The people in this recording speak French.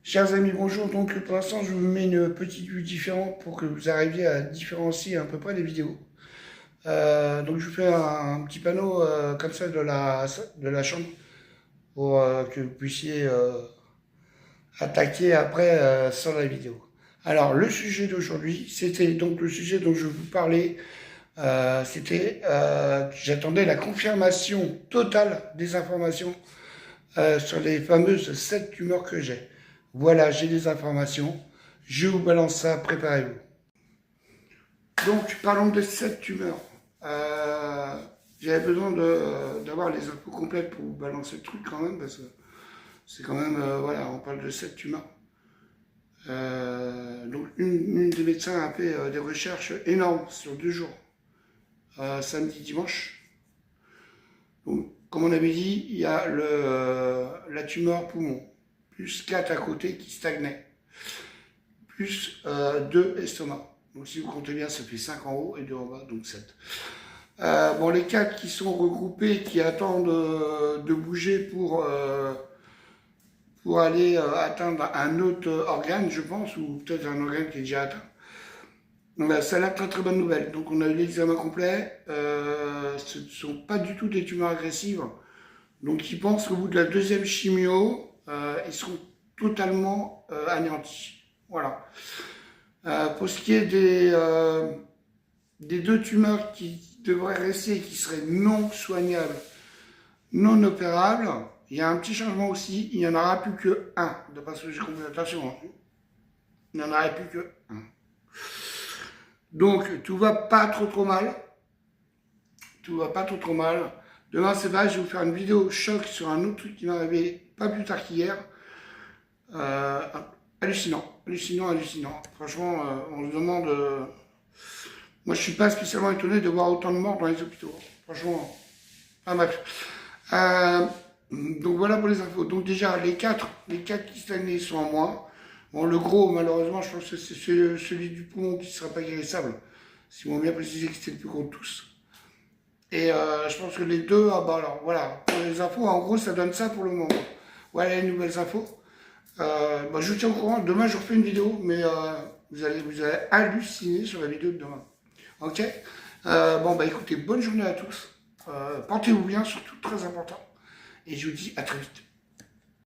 Chers amis, bonjour. Donc pour l'instant, je vous mets une petite vue différente pour que vous arriviez à différencier à peu près les vidéos. Donc je vous fais un petit panneau comme ça de la chambre pour que vous puissiez attaquer après sur la vidéo. Alors le sujet d'aujourd'hui, c'était donc le sujet dont je vous parlais. C'était que j'attendais la confirmation totale des informations sur les fameuses 7 tumeurs que j'ai. Voilà, j'ai des informations. Je vous balance ça, préparez-vous. Donc, parlons de cette tumeur. J'avais besoin d'avoir les infos complètes pour vous balancer le truc quand même, parce que c'est quand même, voilà, on parle de cette tumeur. Donc, une des médecins a fait des recherches énormes sur 2 jours, samedi, dimanche. Donc, comme on avait dit, il y a la tumeur poumon, plus 4 à côté qui stagnaient, plus 2 estomac. Donc si vous comptez bien, ça fait 5 en haut et 2 en bas, donc 7. Bon, les 4 qui sont regroupés, qui attendent de bouger pour aller atteindre un autre organe, je pense, ou peut-être un organe qui est déjà atteint. Donc là, ça a l'air très très bonne nouvelle. Donc on a eu l'examen complet. Ce ne sont pas du tout des tumeurs agressives. Donc ils pensent qu'au bout de la deuxième chimio, ils seront totalement anéantis. Voilà. Pour ce qui est des 2 tumeurs qui devraient rester, qui seraient non soignables, non opérables, il y a un petit changement aussi. Il n'y en aura plus que un. D'après ce que j'ai compris, attention, hein. Il n'y en aura plus que un. Donc tout va pas trop mal. Tout va pas trop mal. Demain, c'est vrai, je vais vous faire une vidéo choc sur un autre truc qui m'est arrivé pas plus tard qu'hier. Hallucinant, hallucinant, hallucinant. Franchement, on se demande. Moi, je suis pas spécialement étonné de voir autant de morts dans les hôpitaux. Franchement, enfin bref. Donc voilà pour les infos. Donc déjà, les 4 qui stagnaient sont en moins. Bon, le gros, malheureusement, je pense que c'est celui du poumon qui ne sera pas guérissable. Ils m'ont bien précisé que c'était le plus gros de tous. Et je pense que les deux, ah bah alors voilà, pour les infos, en gros, ça donne ça pour le moment. Voilà les nouvelles infos. Bah, je vous tiens au courant. Demain, je refais une vidéo, mais vous allez halluciner sur la vidéo de demain. Ok. Bon, bah écoutez, bonne journée à tous. Portez-vous bien, surtout très important. Et je vous dis à très vite.